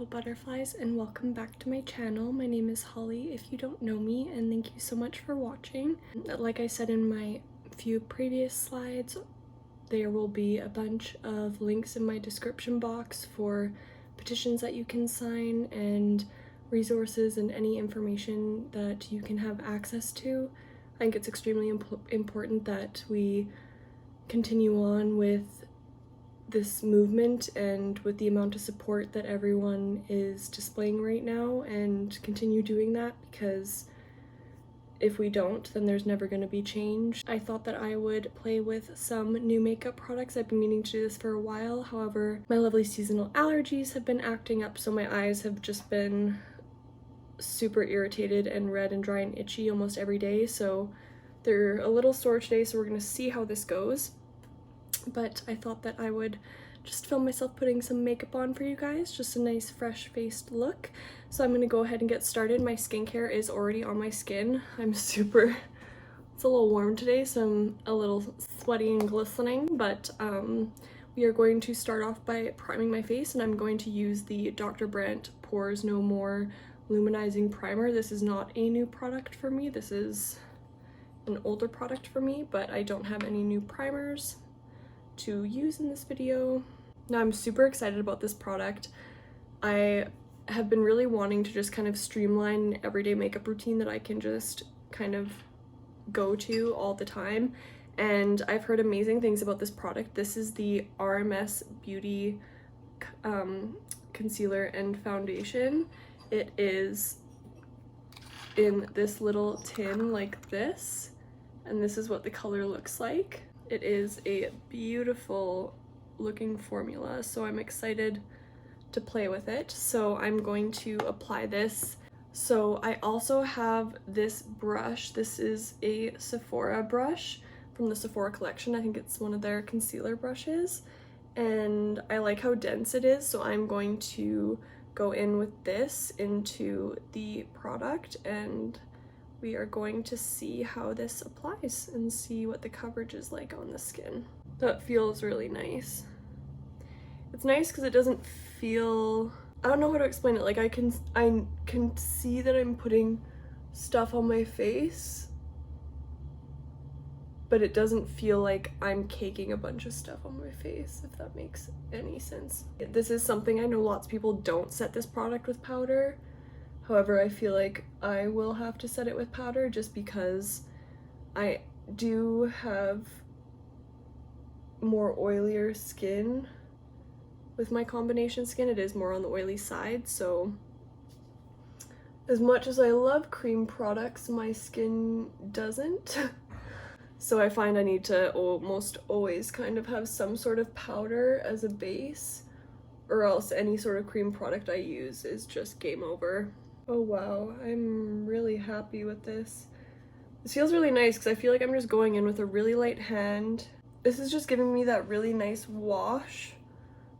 little butterflies, and welcome back to my channel. My name is Holly if you don't know me, and thank you so much for watching. Like I said in my few previous slides, there will be a bunch of links in my description box for petitions that you can sign and resources and any information that you can have access to. I think it's extremely important that we continue on with this movement and with the amount of support that everyone is displaying right now, and continue doing that, because if we don't, then there's never going to be change. I thought that I would play with some new makeup products. I've been meaning to do this for a while. However, my lovely seasonal allergies have been acting up, so my eyes have just been super irritated and red and dry and itchy almost every day. So they're a little sore today, so we're going to see how this goes. But I thought that I would just film myself putting some makeup on for you guys, just a nice fresh-faced look. So I'm gonna go ahead and get started. My skincare is already on my skin. It's a little warm today, so I'm a little sweaty and glistening, but we are going to start off by priming my face, and I'm going to use the Dr. Brandt Pores No More Luminizing Primer. This is not a new product for me. This is an older product for me, but I don't have any new primers to use in this video. Now, I'm super excited about this product. I have been really wanting to just kind of streamline an everyday makeup routine that I can just kind of go to all the time, and I've heard amazing things about this product. This is the RMS Beauty concealer and foundation. It is in this little tin like this, and this is what the color looks like. It is a beautiful looking formula, so I'm excited to play with it. So I'm going to apply this. So I also have this brush. This is a Sephora brush from the Sephora collection. I think it's one of their concealer brushes, and I like how dense it is, so I'm going to go in with this into the product, and we are going to see how this applies and see what the coverage is like on the skin. That feels really nice. It's nice because it doesn't feel, I don't know how to explain it. Like I can see that I'm putting stuff on my face, but it doesn't feel like I'm caking a bunch of stuff on my face, if that makes any sense. This is something I know lots of people don't set this product with powder. However, I feel like I will have to set it with powder just because I do have more oilier skin with my combination skin. It is more on the oily side, so as much as I love cream products, my skin doesn't. So I find I need to almost always kind of have some sort of powder as a base, or else any sort of cream product I use is just game over. Oh wow, I'm really happy with this. This feels really nice because I feel like I'm just going in with a really light hand. This is just giving me that really nice wash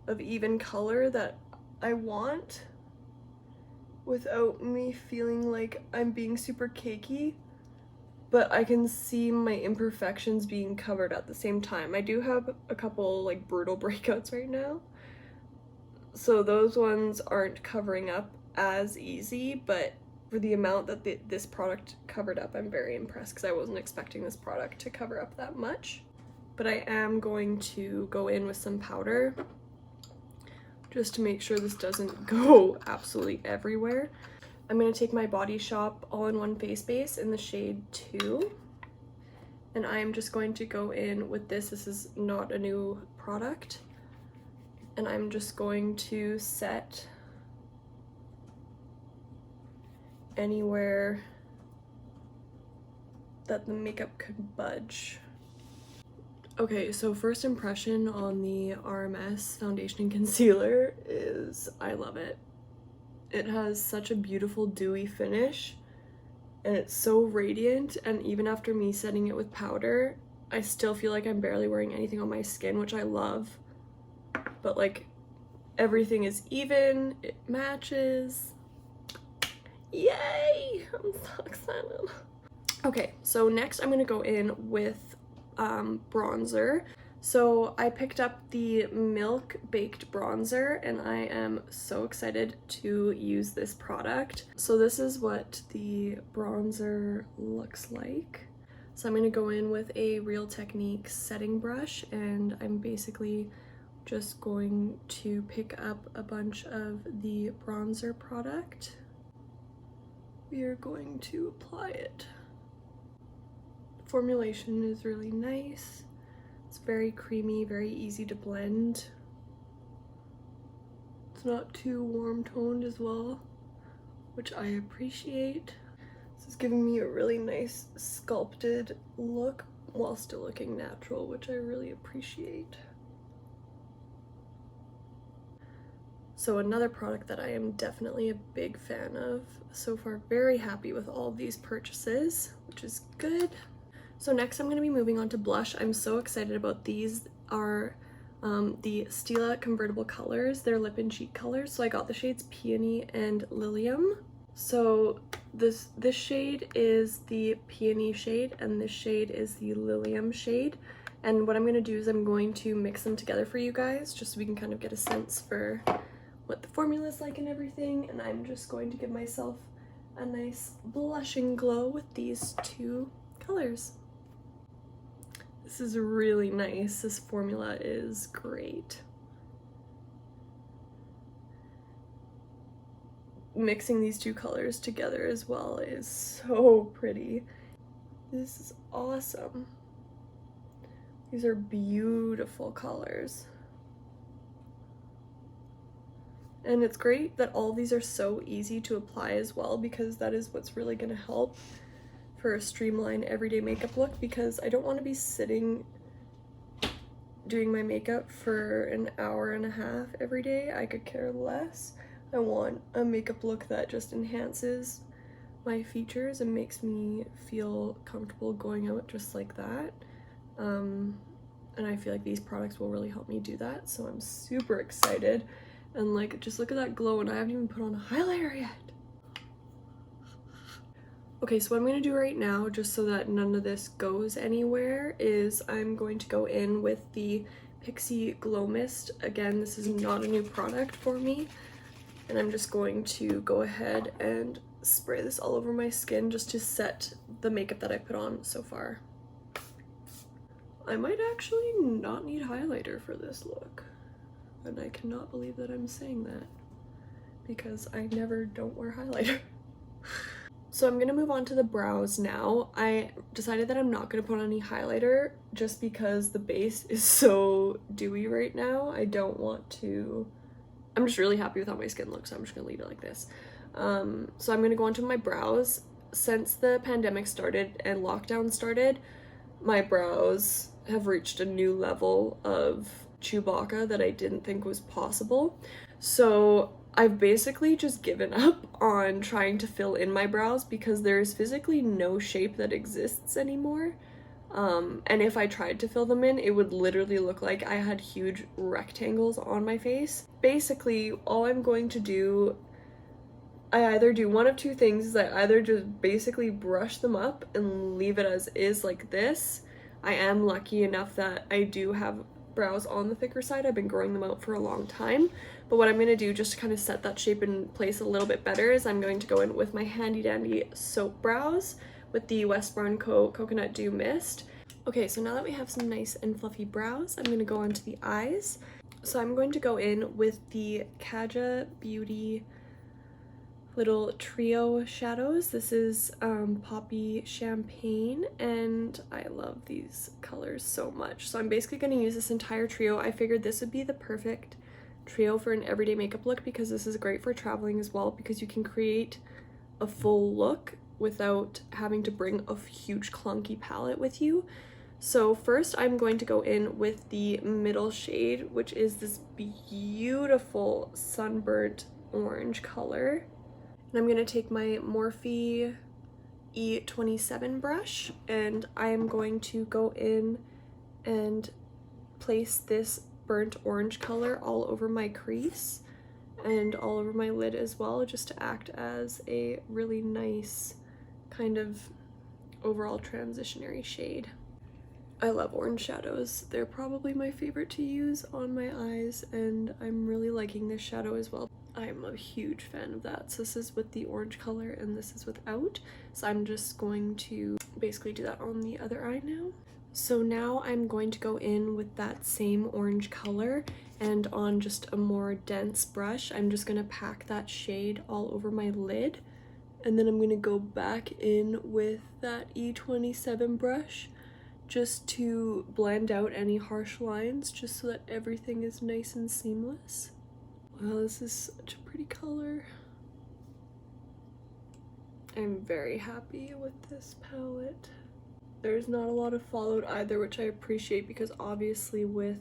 of even color that I want without me feeling like I'm being super cakey, but I can see my imperfections being covered at the same time. I do have a couple like brutal breakouts right now, so those ones aren't covering up as easy, but for the amount that this product covered up, I'm very impressed because I wasn't expecting this product to cover up that much. But I am going to go in with some powder just to make sure this doesn't go absolutely everywhere. I'm going to take my Body Shop All-in-One Face Base in the shade 2, and I am just going to go in with this. This is not a new product, and I'm just going to set anywhere that the makeup could budge. Okay, so first impression on the RMS foundation and concealer is I love it. It has such a beautiful dewy finish, and it's so radiant, and even after me setting it with powder, I still feel like I'm barely wearing anything on my skin, which I love. But like, everything is even, it matches. Yay! I'm so excited. Okay, so next I'm gonna go in with bronzer. So I picked up the Milk Baked Bronzer and I am so excited to use this product. So this is what the bronzer looks like. So I'm going to go in with a Real Techniques setting brush and I'm basically just going to pick up a bunch of the bronzer product. We are going to apply it. The formulation is really nice. It's very creamy, very easy to blend. It's not too warm toned as well, which I appreciate. This is giving me a really nice sculpted look while still looking natural, which I really appreciate. So another product that I am definitely a big fan of. So far, very happy with all of these purchases, which is good. So next I'm going to be moving on to blush. I'm so excited about these. Are the Stila convertible colors. They're lip and cheek colors. So I got the shades Peony and Lilium. So this shade is the Peony shade and this shade is the Lilium shade. And what I'm going to do is I'm going to mix them together for you guys just so we can kind of get a sense for what the formula is like and everything. And I'm just going to give myself a nice blushing glow with these two colors. This is really nice. This formula is great. Mixing these two colors together as well is so pretty. This is awesome. These are beautiful colors. And it's great that all these are so easy to apply as well, because that is what's really going to help for a streamlined everyday makeup look, because I don't want to be sitting doing my makeup for an hour and a half every day. I could care less. I want a makeup look that just enhances my features and makes me feel comfortable going out just like that. And I feel like these products will really help me do that, so I'm super excited. And like, just look at that glow, and I haven't even put on a highlighter yet. Okay, so what I'm going to do right now, just so that none of this goes anywhere, is I'm going to go in with the Pixie Glow Mist. Again, this is not a new product for me. And I'm just going to go ahead and spray this all over my skin just to set the makeup that I put on so far. I might actually not need highlighter for this look. And I cannot believe that I'm saying that, because I never don't wear highlighter. So I'm gonna move on to the brows now. I decided that I'm not gonna put on any highlighter just because the base is so dewy right now. I don't want to, I'm just really happy with how my skin looks, so I'm just gonna leave it like this. So I'm gonna go on to my brows. Since the pandemic started and lockdown started, my brows have reached a new level of Chewbacca that I didn't think was possible. So I've basically just given up on trying to fill in my brows because there is physically no shape that exists anymore. And if I tried to fill them in, it would literally look like I had huge rectangles on my face. Basically, all I'm going to do, I either do one of two things, is I either just basically brush them up and leave it as is like this. I am lucky enough that I do have brows on the thicker side. I've been growing them out for a long time. But what I'm going to do just to kind of set that shape in place a little bit better is I'm going to go in with my handy dandy soap brows with the Westbourne Co. Coconut Dew Mist. Okay, so now that we have some nice and fluffy brows, I'm going to go on to the eyes. So I'm going to go in with the Kaja Beauty little trio shadows. This is Poppy Champagne, and I love these colors so much. So I'm basically going to use this entire trio. I figured this would be the perfect trio for an everyday makeup look because this is great for traveling as well, because you can create a full look without having to bring a huge clunky palette with you. So first I'm going to go in with the middle shade, which is this beautiful sunburnt orange color. And I'm going to take my Morphe E27 brush and I am going to go in and place this burnt orange color all over my crease and all over my lid as well, just to act as a really nice kind of overall transitionary shade. I love orange shadows. They're probably my favorite to use on my eyes, and I'm really liking this shadow as well. I'm a huge fan of that. So this is with the orange color and this is without. So I'm just going to basically do that on the other eye now. So now I'm going to go in with that same orange color, and on just a more dense brush, I'm just gonna pack that shade all over my lid. And then I'm gonna go back in with that E27 brush just to blend out any harsh lines, just so that everything is nice and seamless. Wow, this is such a pretty color. I'm very happy with this palette. There's not a lot of fallout either, which I appreciate, because obviously with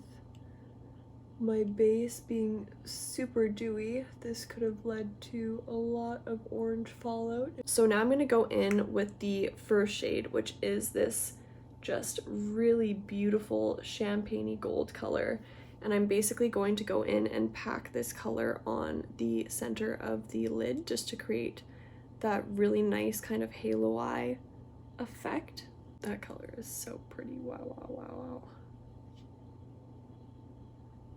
my base being super dewy, this could have led to a lot of orange fallout. So now I'm going to go in with the first shade, which is this just really beautiful champagne-y gold color. And I'm basically going to go in and pack this color on the center of the lid just to create that really nice kind of halo eye effect. That color is so pretty. Wow, wow, wow, wow.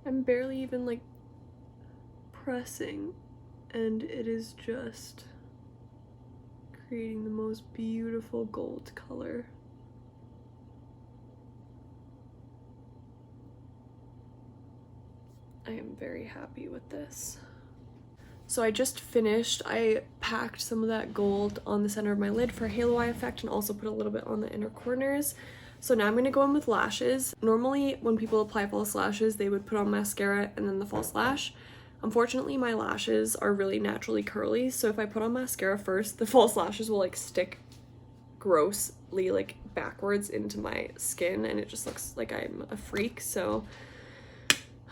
I'm barely even like pressing, and it is just creating the most beautiful gold color. I am very happy with this. So I just finished, I packed some of that gold on the center of my lid for halo eye effect, and also put a little bit on the inner corners. So now I'm going to go in with lashes. Normally when people apply false lashes, they would put on mascara and then the false lash. Unfortunately, my lashes are really naturally curly, so if I put on mascara first, the false lashes will like stick grossly like backwards into my skin, and it just looks like I'm a freak. So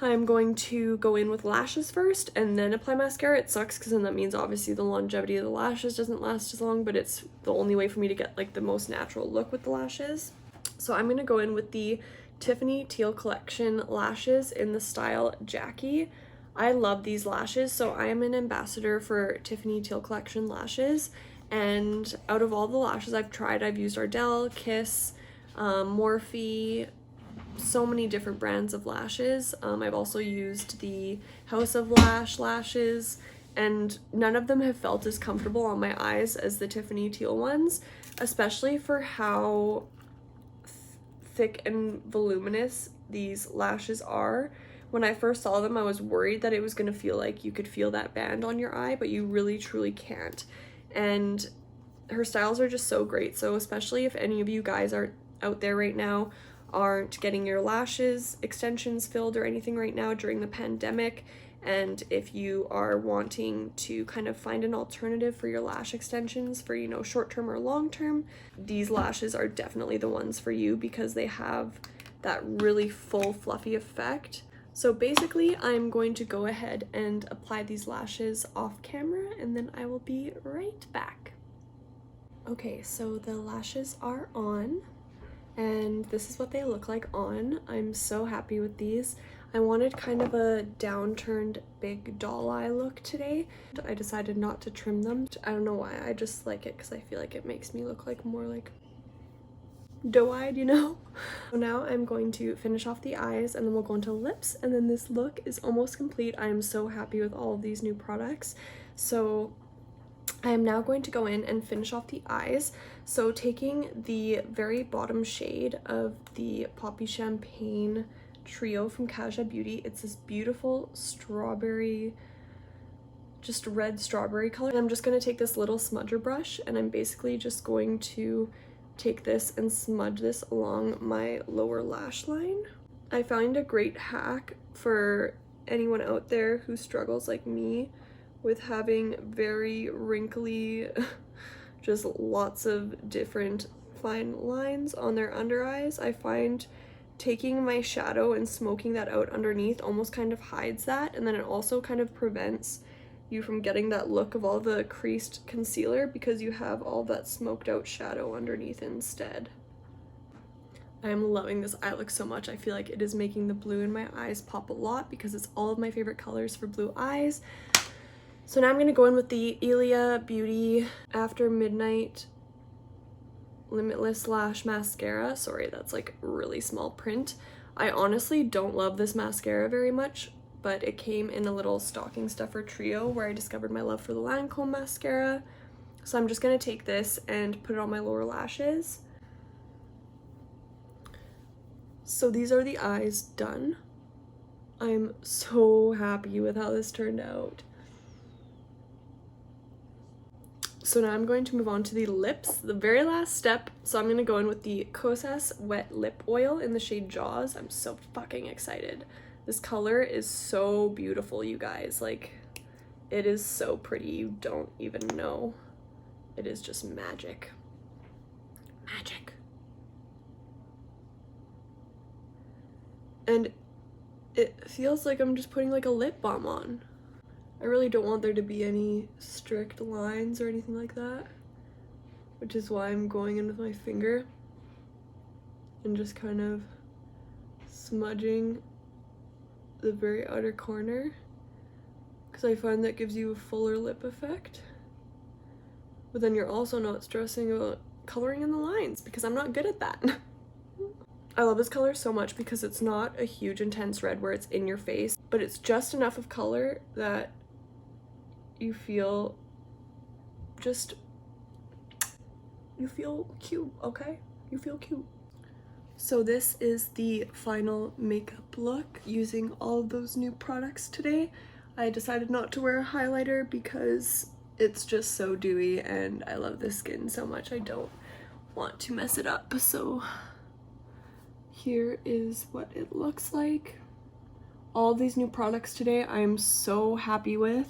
I'm going to go in with lashes first and then apply mascara. It sucks because then that means obviously the longevity of the lashes doesn't last as long, but it's the only way for me to get like the most natural look with the lashes. So I'm going to go in with the Tiffany Teal Collection lashes in the style Jackie. I love these lashes, so I am an ambassador for Tiffany Teal Collection lashes, and out of all the lashes I've tried, I've used Ardell, Kiss, Morphe, so many different brands of lashes. I've also used the House of Lash lashes, and none of them have felt as comfortable on my eyes as the Tiffany Teal ones, especially for how thick and voluminous these lashes are. When I first saw them, I was worried that it was going to feel like you could feel that band on your eye, but you really truly can't. And her styles are just so great. So especially if any of you guys are out there right now aren't getting your lashes extensions filled or anything right now during the pandemic, and if you are wanting to kind of find an alternative for your lash extensions for, you know, short term or long term, these lashes are definitely the ones for you because they have that really full fluffy effect. So basically I'm going to go ahead and apply these lashes off camera, and then I will be right back. Okay, so the lashes are on, and this is what they look like on. I'm so happy with these. I wanted kind of a downturned big doll eye look today. I decided not to trim them. I don't know why, I just like it because I feel like it makes me look like more like doe-eyed, you know? So now I'm going to finish off the eyes, and then we'll go into lips, and then this look is almost complete. I am so happy with all of these new products. So I am now going to go in and finish off the eyes. So taking the very bottom shade of the Poppy Champagne Trio from Kaja Beauty, it's this beautiful strawberry, just red strawberry color. And I'm just going to take this little smudger brush, and I'm basically just going to take this and smudge this along my lower lash line. I found a great hack for anyone out there who struggles like me with having very wrinkly, just lots of different fine lines on their under eyes. I find taking my shadow and smoking that out underneath almost kind of hides that, and then it also kind of prevents you from getting that look of all the creased concealer because you have all that smoked out shadow underneath instead. I'm loving this eye look so much. I feel like it is making the blue in my eyes pop a lot because it's all of my favorite colors for blue eyes. So now I'm going to go in with the Ilia Beauty After Midnight Limitless Lash Mascara. Sorry, that's like really small print. I honestly don't love this mascara very much, but it came in a little stocking stuffer trio where I discovered my love for the Lancome mascara. So I'm just gonna take this and put it on my lower lashes. So these are the eyes done. I'm so happy with how this turned out. So now I'm going to move on to the lips, the very last step. So I'm going to go in with the Kosas Wet Lip Oil in the shade Jaws. I'm so fucking excited. This color is so beautiful, you guys. Like, it is so pretty. You don't even know. It is just magic. Magic. And it feels like I'm just putting like a lip balm on. I really don't want there to be any strict lines or anything like that, which is why I'm going in with my finger and just kind of smudging the very outer corner, because I find that gives you a fuller lip effect. But then you're also not stressing about coloring in the lines, because I'm not good at that. I love this color so much because it's not a huge intense red where it's in your face, but it's just enough of color that you feel cute, okay? You feel cute. So this is the final makeup look using all of those new products today. I decided not to wear a highlighter because it's just so dewy and I love this skin so much. I don't want to mess it up. So here is what it looks like. All these new products today I'm so happy with.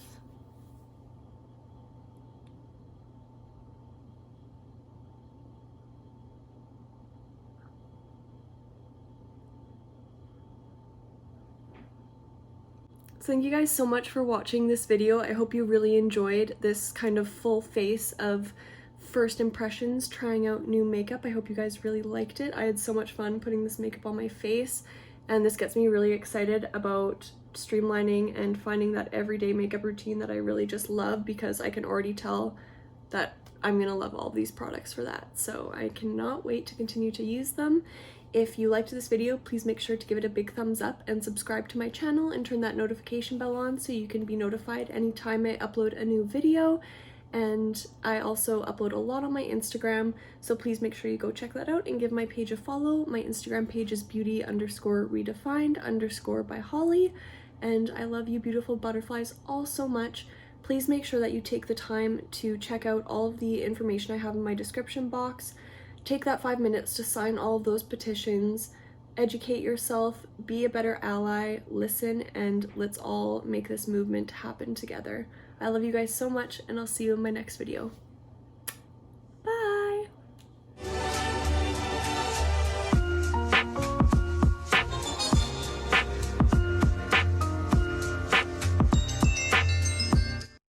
Thank you guys so much for watching this video. I hope you really enjoyed this kind of full face of first impressions trying out new makeup. I hope you guys really liked it. I had so much fun putting this makeup on my face, and this gets me really excited about streamlining and finding that everyday makeup routine that I really just love, because I can already tell that I'm gonna love all these products for that. So I cannot wait to continue to use them. If you liked this video, please make sure to give it a big thumbs up and subscribe to my channel and turn that notification bell on so you can be notified anytime I upload a new video. And I also upload a lot on my Instagram, so please make sure you go check that out and give my page a follow. My Instagram page is beauty_redefined_ by Holly, and I love you beautiful butterflies all so much. Please make sure that you take the time to check out all of the information I have in my description box. Take that 5 minutes to sign all of those petitions, educate yourself, be a better ally, listen, and let's all make this movement happen together. I love you guys so much, and I'll see you in my next video.